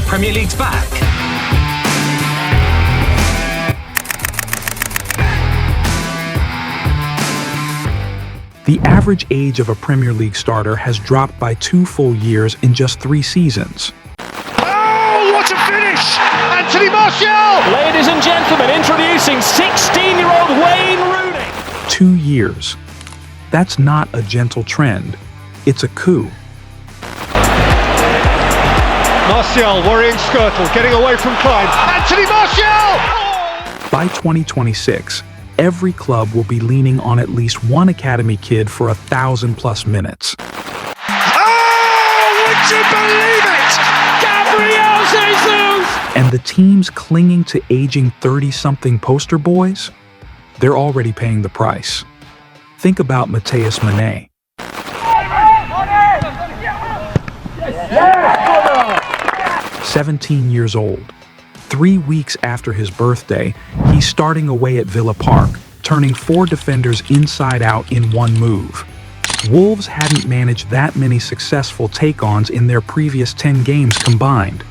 Premier League's back. The average age of a Premier League starter has dropped by 2 full years in just 3 seasons. Oh, what a finish! Anthony Martial! Ladies and gentlemen, introducing 16-year-old Wayne Rooney. 2 years. That's not a gentle trend. It's a coup. Martial worrying Skirtle, getting away from Klein. Anthony Martial! By 2026, every club will be leaning on at least one academy kid for 1,000+ minutes. Oh, would you believe it? Gabriel Jesus! And the teams clinging to aging 30-something poster boys? They're already paying the price. Think about Mateus Mané. 17 years old. 3 weeks after his birthday, he's starting away at Villa Park, turning 4 defenders inside out in one move. Wolves hadn't managed that many successful take-ons in their previous 10 games combined.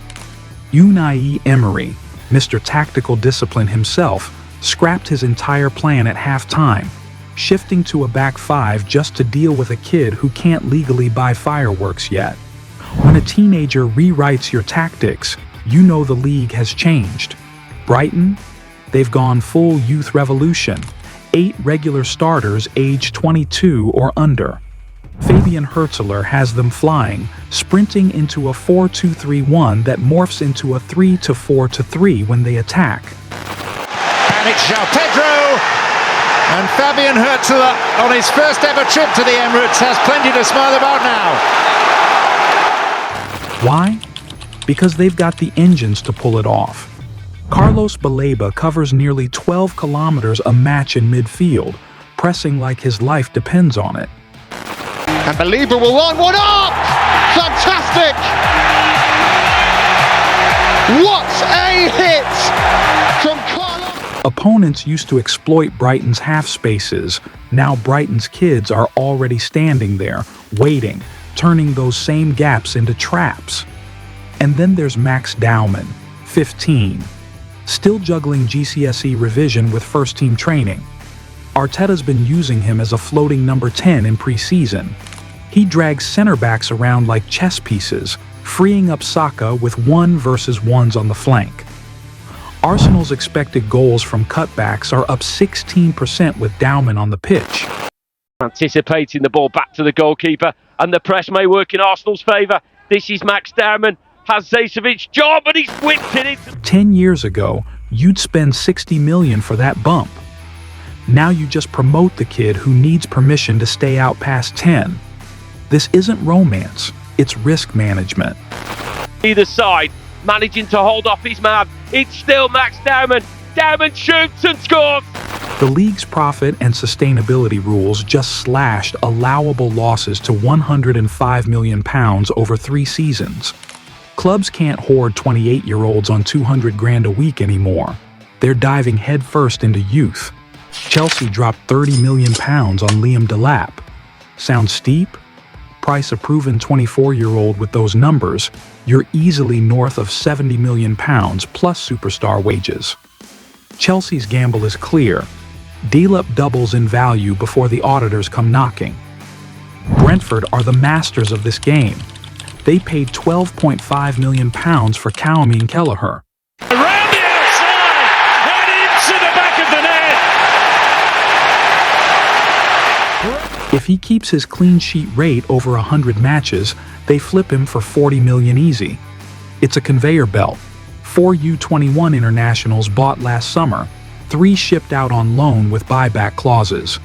Unai Emery, Mr. Tactical Discipline himself, scrapped his entire plan at halftime, shifting to a back 5 just to deal with a kid who can't legally buy fireworks yet. When a teenager rewrites your tactics, you know the league has changed. Brighton? They've gone full youth revolution. 8 regular starters aged 22 or under. Fabian Hurtler has them flying, sprinting into a 4-2-3-1 that morphs into a 3-4-3 when they attack. And it's João Pedro, and Fabian Hurtler on his first ever trip to the Emirates has plenty to smile about now. Why? Because they've got the engines to pull it off. Carlos Baleba covers nearly 12 kilometers a match in midfield, pressing like his life depends on it. And Baleba will line one up! Fantastic! What a hit from Carlos! Opponents used to exploit Brighton's half spaces. Now Brighton's kids are already standing there, waiting, turning those same gaps into traps. And then there's Max Dowman, 15, still juggling GCSE revision with first-team training. Arteta's been using him as a floating number 10 in pre-season. He drags center backs around like chess pieces, freeing up Saka with 1-versus-1s on the flank. Arsenal's expected goals from cutbacks are up 16% with Dowman on the pitch. Anticipating the ball back to the goalkeeper, and the press may work in Arsenal's favour. This is Max Dowman, has Zasevic's job, and he's whipped it into... 10 years ago, you'd spend $60 million for that bump. Now you just promote the kid who needs permission to stay out past 10. This isn't romance, it's risk management. Either side, managing to hold off his man. It's still Max Dowman. Dowman shoots and scores! The league's profit and sustainability rules just slashed allowable losses to £105 million over 3 seasons. Clubs can't hoard 28-year-olds on 200 grand a week anymore. They're diving headfirst into youth. Chelsea dropped £30 million on Liam Delap. Sounds steep? Price a proven 24-year-old with those numbers, you're easily north of £70 million plus superstar wages. Chelsea's gamble is clear. Delap doubles in value before the auditors come knocking. Brentford are the masters of this game. They paid £12.5 million for Calvin Kelleher. Around the outside and into the back of the net. If he keeps his clean sheet rate over 100 matches, they flip him for $40 million easy. It's a conveyor belt. 4 U21 internationals bought last summer, 3 shipped out on loan with buyback clauses.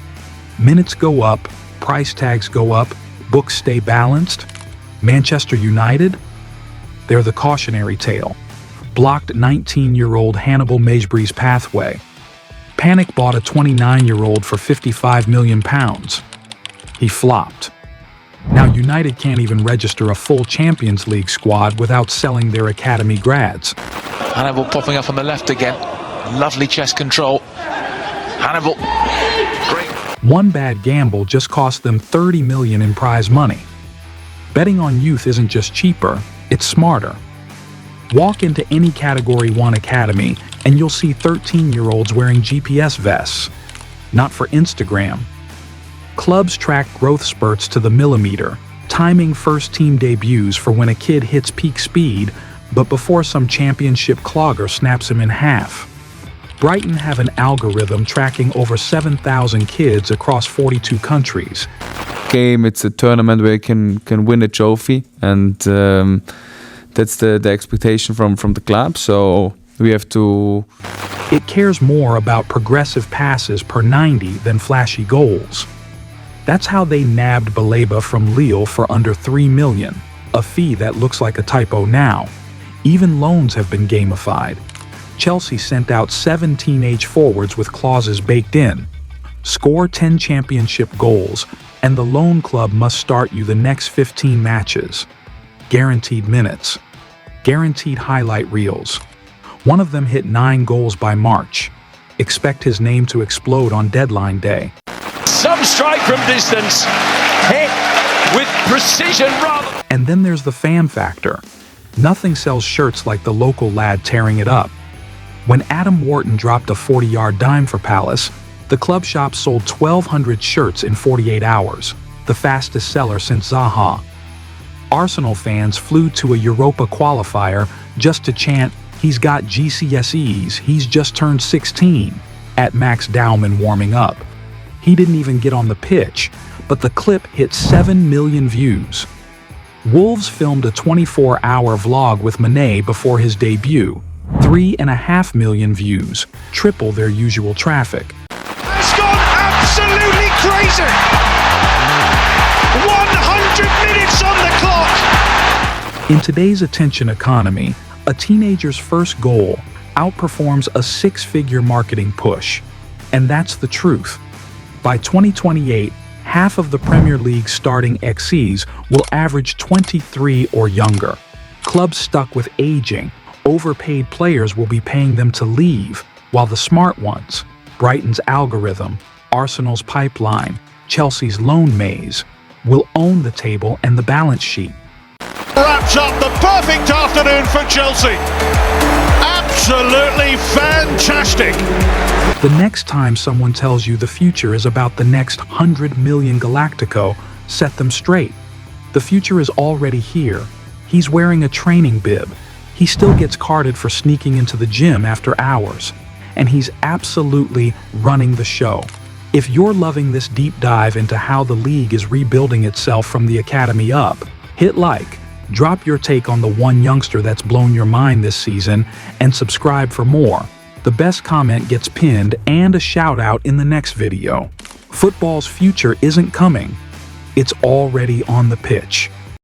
Minutes go up, price tags go up, books stay balanced. Manchester United? They're the cautionary tale. Blocked 19-year-old Hannibal Mejbri's pathway. Panic bought a 29-year-old for £55 million. He flopped. Now United can't even register a full Champions League squad without selling their academy grads. Hannibal popping up on the left again. Lovely chest control. Hannibal. Great. One bad gamble just cost them $30 million in prize money. Betting on youth isn't just cheaper, it's smarter. Walk into any Category 1 academy and you'll see 13-year-olds wearing GPS vests. Not for Instagram. Clubs track growth spurts to the millimeter, timing first-team debuts for when a kid hits peak speed, but before some championship clogger snaps him in half. Brighton have an algorithm tracking over 7,000 kids across 42 countries. It's a tournament where you can win a trophy, and that's the expectation from the club, so we have to... It cares more about progressive passes per 90 than flashy goals. That's how they nabbed Baleba from Lille for under $3 million, a fee that looks like a typo now. Even loans have been gamified. Chelsea sent out 7 teenage forwards with clauses baked in. Score 10 championship goals, and the loan club must start you the next 15 matches. Guaranteed minutes. Guaranteed highlight reels. One of them hit 9 goals by March. Expect his name to explode on deadline day. Some strike from distance, hit with precision rather. And then there's the fan factor. Nothing sells shirts like the local lad tearing it up. When Adam Wharton dropped a 40-yard dime for Palace, the club shop sold 1,200 shirts in 48 hours, the fastest seller since Zaha. Arsenal fans flew to a Europa qualifier just to chant, "He's got GCSEs, he's just turned 16," at Max Dowman warming up. He didn't even get on the pitch, but the clip hit 7 million views. Wolves filmed a 24-hour vlog with Mané before his debut. 3.5 million views, triple their usual traffic. It's gone absolutely crazy. 100 minutes on the clock. In today's attention economy, a teenager's first goal outperforms a 6-figure marketing push. And that's the truth. By 2028, half of the Premier League's starting XCs will average 23 or younger. Clubs stuck with aging, overpaid players will be paying them to leave, while the smart ones, Brighton's algorithm, Arsenal's pipeline, Chelsea's loan maze, will own the table and the balance sheet. Wraps up the perfect afternoon for Chelsea. Absolutely fantastic. The next time someone tells you the future is about the next 100 million Galactico, set them straight. The future is already here. He's wearing a training bib. He still gets carded for sneaking into the gym after hours. And he's absolutely running the show. If you're loving this deep dive into how the league is rebuilding itself from the academy up, hit like, drop your take on the one youngster that's blown your mind this season, and subscribe for more. The best comment gets pinned and a shout out in the next video. Football's future isn't coming. It's already on the pitch.